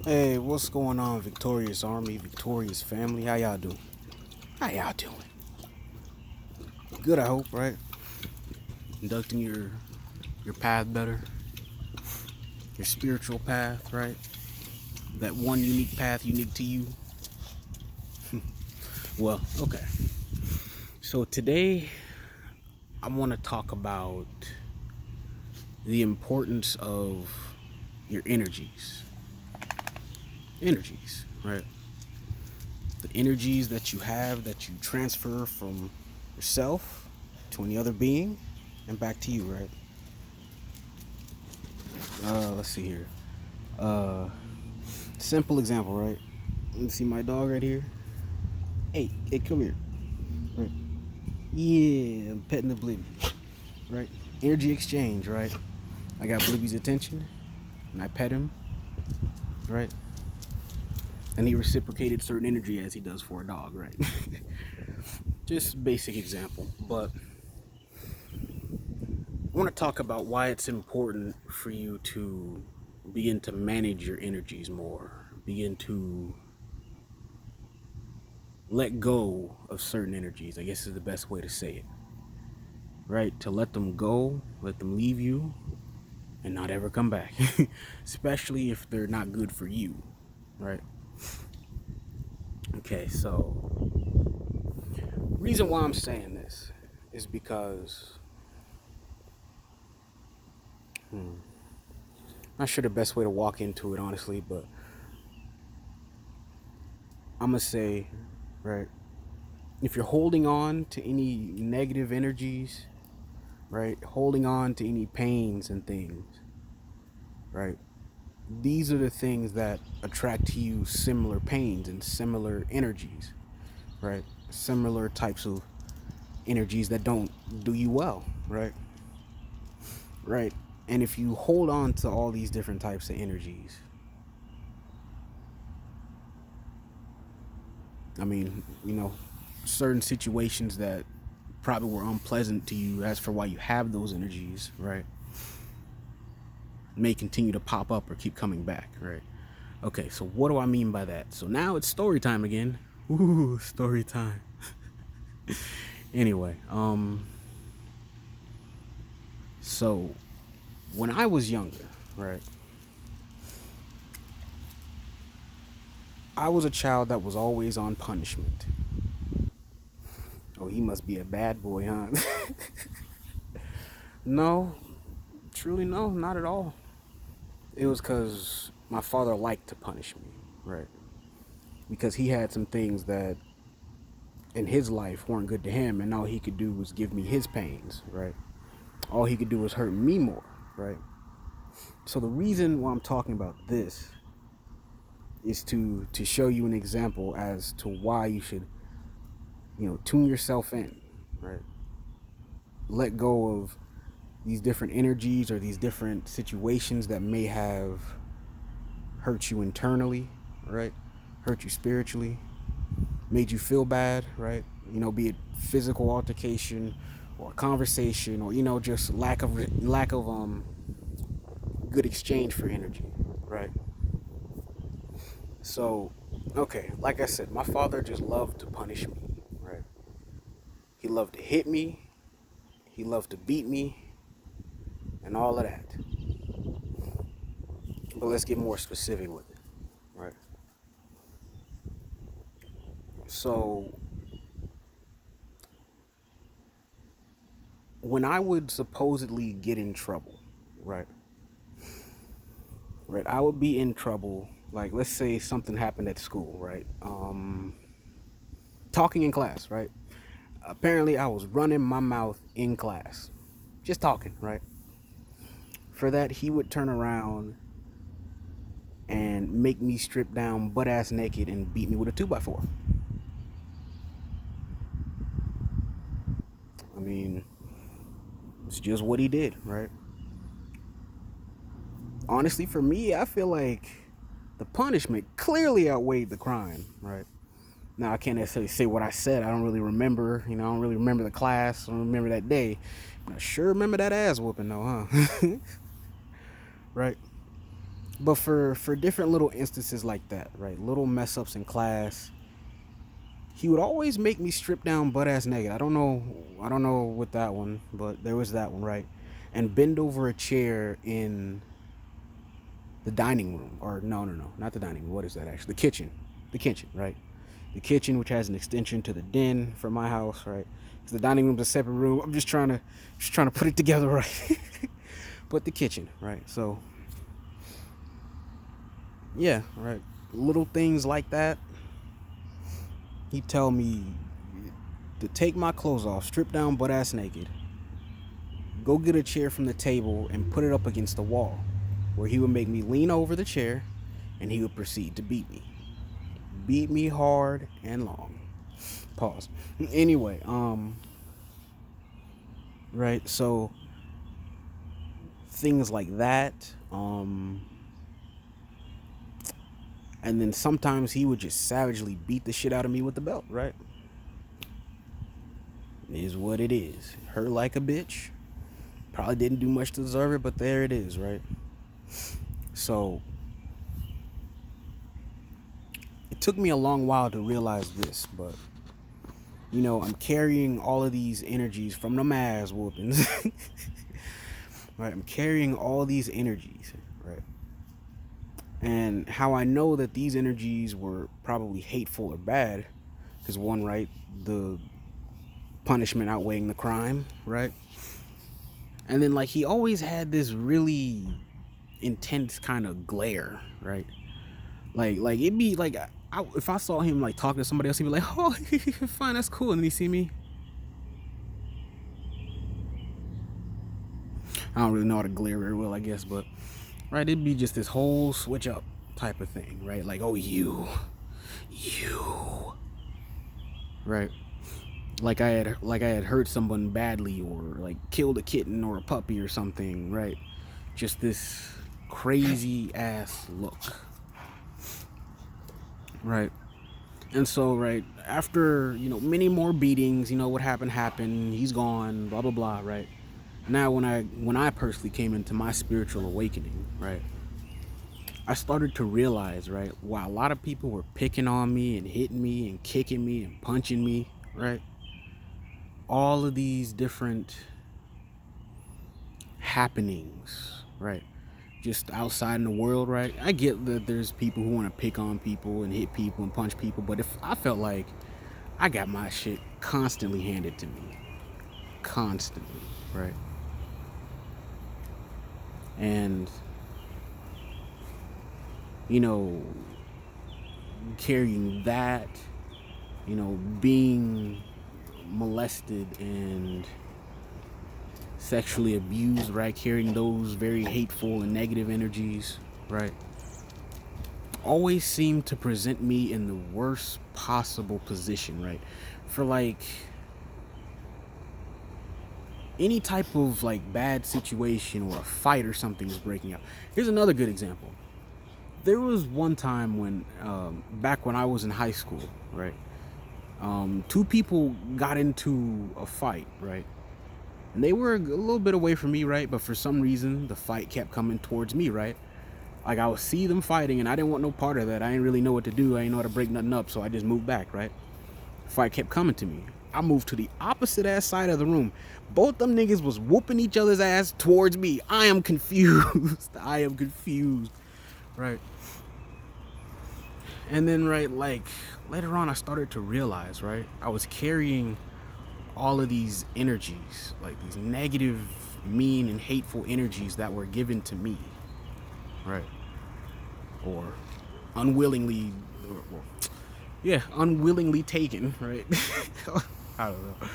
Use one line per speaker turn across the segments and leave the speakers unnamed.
Hey, what's going on, Victorious Army, Victorious Family? How y'all doing? How y'all doing? Good, I hope, right? Conducting your path better, your spiritual path, right? That one unique path unique to you. Well, okay. So today I want to talk about the importance of your energies. Energies, right? The energies that you have that you transfer from yourself to any other being and back to you, right? Let's see here. Uh, Simple example, right? You see my dog right here? Hey, come here. Right. Yeah, I'm petting the Blibby. Right? Energy exchange, right? I got Blibby's attention, and I pet him, right? And he reciprocated certain energy as he does for a dog, right? Just basic example, but I want to talk about why it's important for you to begin to manage your energies more, begin to let go of certain energies, I guess is the best way to say it, right? To let them go, let them leave you, and not ever come back, especially if they're not good for you, right? Okay, so reason why I'm saying this is because not sure the best way to walk into it, honestly, but I'm gonna say, right, if you're holding on to any negative energies, right, holding on to any pains and things, right, these are the things that attract to you similar pains and similar energies, right? Similar types of energies that don't do you well, right? Right. And if you hold on to all these different types of energies, I mean, certain situations that probably were unpleasant to you as for why you have those energies, right, may continue to pop up or keep coming back, right? Okay, so what do I mean by that? So now it's story time again. Ooh, story time. Anyway, so when I was younger, right, I was a child that was always on punishment. Oh, he must be a bad boy, huh? No, truly, no, not at all. It was because my father liked to punish me, right? Because he had some things that in his life weren't good to him, and all he could do was give me his pains, right? All he could do was hurt me more, right? So the reason why I'm talking about this is to show you an example as to why you should, tune yourself in, right? Let go of these different energies or these different situations that may have hurt you internally, right? Hurt you spiritually, made you feel bad, right? Be it physical altercation or conversation or just lack of good exchange for energy, right? So, okay, like I said, my father just loved to punish me, right? He loved to hit me, he loved to beat me, and all of that. But let's get more specific with it, right? So, when I would supposedly get in trouble, right? Right, I would be in trouble. Like, let's say something happened at school, right? Talking in class, right? Apparently, I was running my mouth in class, just talking, right? For that, he would turn around and make me strip down butt ass naked and beat me with a 2x4. I mean, it's just what he did, right? Honestly, for me, I feel like the punishment clearly outweighed the crime, right? Now, I can't necessarily say what I said. I don't really remember. I don't really remember the class. I don't remember that day. But I sure remember that ass whooping, though, huh? Right? But for different little instances like that, right? Little mess ups in class, he would always make me strip down butt ass naked. I don't know with that one, but there was that one, right? And bend over a chair in the dining room, or no, not the dining room. What is that actually? The kitchen, right? The kitchen, which has an extension to the den for my house, right? Because the dining room's a separate room. I'm just trying to put it together, right? But the kitchen, right? So yeah, right. Little things like that. He'd tell me to take my clothes off, strip down butt ass naked, go get a chair from the table and put it up against the wall, where he would make me lean over the chair and he would proceed to beat me. Beat me hard and long. Pause. Anyway, right, so things like that. And then sometimes he would just savagely beat the shit out of me with the belt, right? It is what it is. Hurt like a bitch. Probably didn't do much to deserve it, but there it is, right? So it took me a long while to realize this, but I'm carrying all of these energies from the ass whoopings. Right? I'm carrying all these energies, right? And how I know that these energies were probably hateful or bad, because one, right, the punishment outweighing the crime, right? And then like he always had this really intense kind of glare, right? Like it'd be like if I saw him like talking to somebody else, he'd be like, "Oh, fine, that's cool," and then he see me. I don't really know how to glare very well, I guess, but right, it'd be just this whole switch up type of thing, right? Like, oh, you, right? Like I had hurt someone badly, or like killed a kitten or a puppy or something, right? Just this crazy ass look, right? And so, right after many more beatings, what happened. He's gone, blah blah blah, right? Now, when I personally came into my spiritual awakening, right, I started to realize, right, while a lot of people were picking on me and hitting me and kicking me and punching me, right, all of these different happenings, right, just outside in the world, right? I get that there's people who want to pick on people and hit people and punch people, but if I felt like I got my shit constantly handed to me, constantly, right? And carrying that, being molested and sexually abused, right? Carrying those very hateful and negative energies, right? Always seemed to present me in the worst possible position, right? For like any type of like bad situation or a fight or something is breaking out. Here's another good example. There was one time when, back when I was in high school, right? Two people got into a fight, right? And they were a little bit away from me, right? But for some reason, the fight kept coming towards me, right? Like I would see them fighting, and I didn't want no part of that. I didn't really know what to do. I didn't know how to break nothing up, so I just moved back, right? The fight kept coming to me. I moved to the opposite ass side of the room. Both them niggas was whooping each other's ass towards me. I am confused. I am confused, right? And then, right, like later on, I started to realize, right, I was carrying all of these energies, like these negative, mean, and hateful energies that were given to me, right, or unwillingly, unwillingly taken, right? I don't know.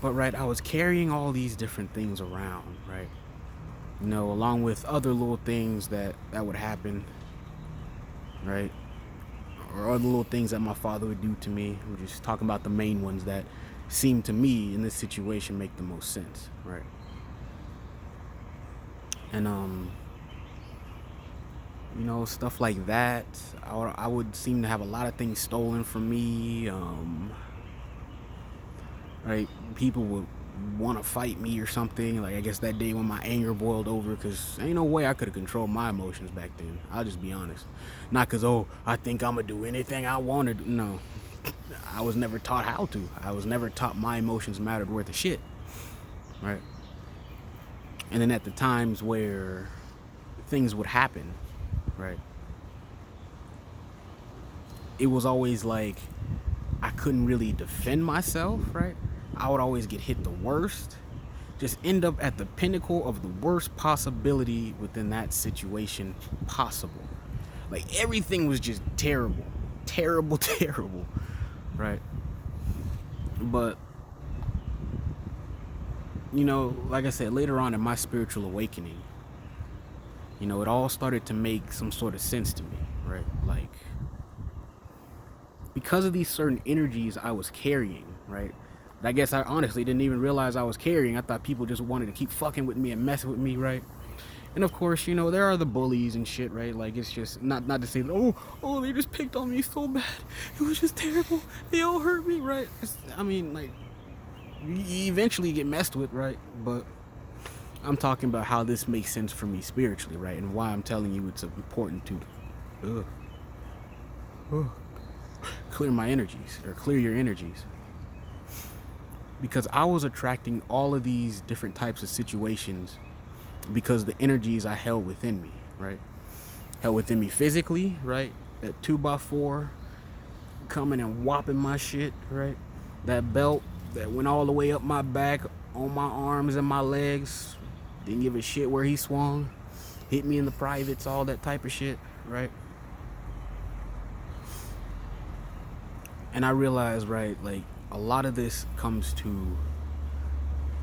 But right, I was carrying all these different things around, right? Along with other little things that would happen, right? Or other little things that my father would do to me. We're just talking about the main ones that seem to me in this situation make the most sense, right? And stuff like that. I would seem to have a lot of things stolen from me. Right? People would want to fight me or something. Like, I guess that day when my anger boiled over, because ain't no way I could have controlled my emotions back then. I'll just be honest. Not because, oh, I think I'm going to do anything I want to do. No. I was never taught how to. I was never taught my emotions mattered worth of shit. Right? And then at the times where things would happen, right, it was always like I couldn't really defend myself, right? I would always get hit the worst, just end up at the pinnacle of the worst possibility within that situation possible. Like, everything was just terrible, terrible, terrible, right? But, you know, like I said, later on in my spiritual awakening, you know, it all started to make some sort of sense to me, right? Like, because of these certain energies I was carrying, right? I guess I honestly didn't even realize I was carrying. I thought people just wanted to keep fucking with me and messing with me, right? And of course, you know, there are the bullies and shit, right? Like, it's just not to say, oh, they just picked on me so bad. It was just terrible. They all hurt me, right? I mean, like, you eventually get messed with, right? But I'm talking about how this makes sense for me spiritually, right? And why I'm telling you it's important to clear my energies, or clear your energies. Because I was attracting all of these different types of situations because the energies I held within me, right? Held within me physically, right? That 2x4 coming and whopping my shit, right? That belt that went all the way up my back, on my arms and my legs. Didn't give a shit where he swung. Hit me in the privates, all that type of shit, right? And I realized, right, like, a lot of this comes to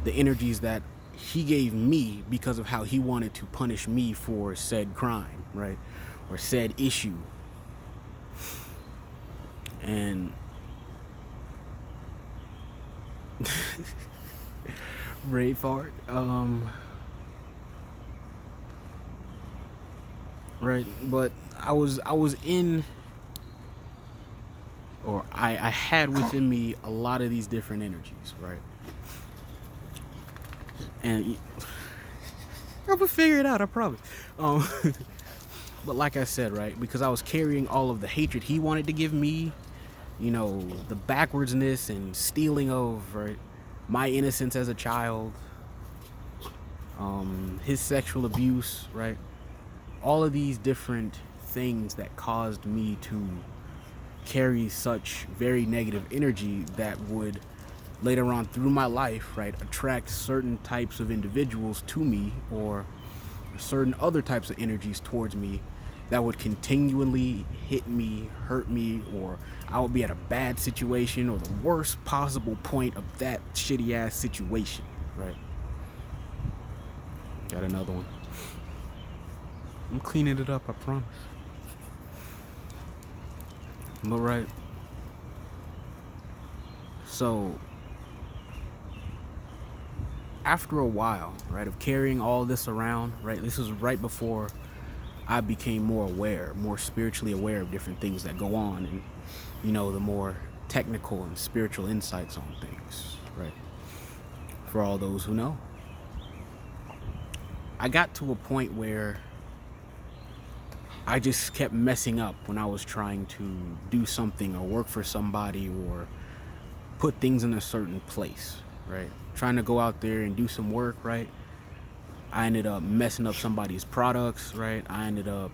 the energies that he gave me because of how he wanted to punish me for said crime, right? Or said issue. And Braveheart, right? But I was in, or I had within me a lot of these different energies, right? And I'm gonna figure it out, I promise. But like I said, right, because I was carrying all of the hatred he wanted to give me, you know, the backwardsness and stealing of, right, my innocence as a child, his sexual abuse, right, all of these different things that caused me to carry such very negative energy that would later on through my life, right, attract certain types of individuals to me, or certain other types of energies towards me that would continually hit me, hurt me, or I would be at a bad situation or the worst possible point of that shitty ass situation, right? Got another one. I'm cleaning it up, I promise. But right. So after a while, right, of carrying all this around, right, this was right before I became more aware, more spiritually aware of different things that go on, and, you know, the more technical and spiritual insights on things, right, for all those who know. I got to a point where I just kept messing up when I was trying to do something or work for somebody or put things in a certain place, right? Trying to go out there and do some work, right? I ended up messing up somebody's products, right? I ended up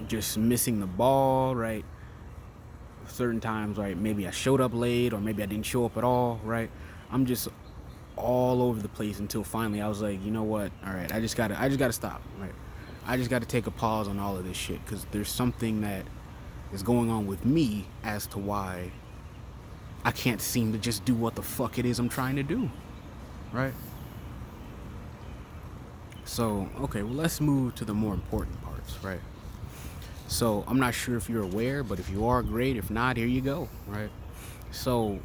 just missing the ball, right? Certain times, right? Maybe I showed up late, or maybe I didn't show up at all, right? I'm just all over the place until finally I was like, you know what? All right, I just gotta stop, right? I just gotta take a pause on all of this shit, because there's something that is going on with me as to why I can't seem to just do what the fuck it is I'm trying to do, right? So, okay, well, let's move to the more important parts, right? So, I'm not sure if you're aware, but if you are, great. If not, here you go, right? So,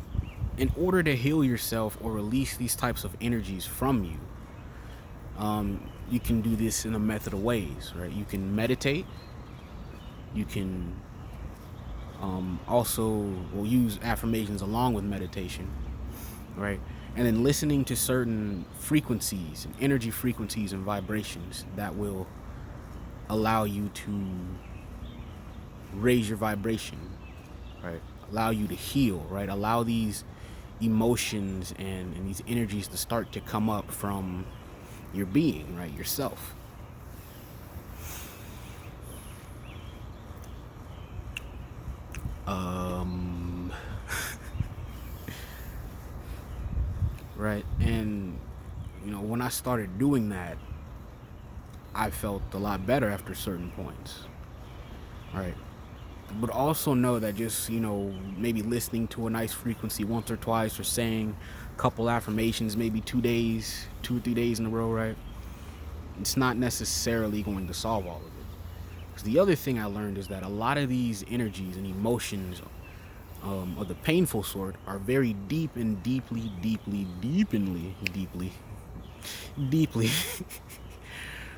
in order to heal yourself or release these types of energies from you, you can do this in a method of ways, right? You can meditate, you can Also, we'll use affirmations along with meditation, right? And then listening to certain frequencies and energy frequencies and vibrations that will allow you to raise your vibration, right? Allow you to heal, right? Allow these emotions and these energies to start to come up from your being, right? Yourself. Um, right. And, when I started doing that, I felt a lot better after certain points, right? But also know that just, maybe listening to a nice frequency once or twice or saying a couple affirmations, maybe 2 days, 2 or 3 days in a row, right? It's not necessarily going to solve all of it. Because the other thing I learned is that a lot of these energies and emotions of the painful sort are very deep and deeply,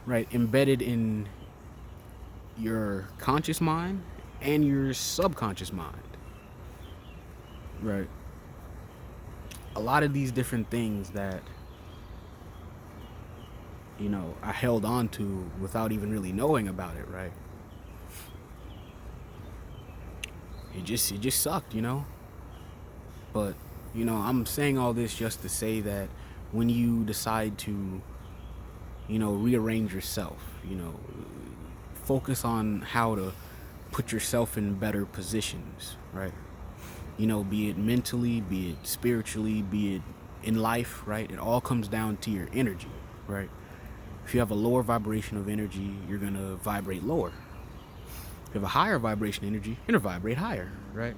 right, embedded in your conscious mind and your subconscious mind, right? A lot of these different things that I held on to without even really knowing about it, right? It just sucked. But I'm saying all this just to say that when you decide to rearrange yourself, focus on how to put yourself in better positions, right? Be it mentally, be it spiritually, be it in life, right? It all comes down to your energy, right? If you have a lower vibration of energy, you're gonna vibrate lower. If you have a higher vibration energy, you're gonna vibrate higher, right?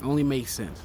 Only makes sense.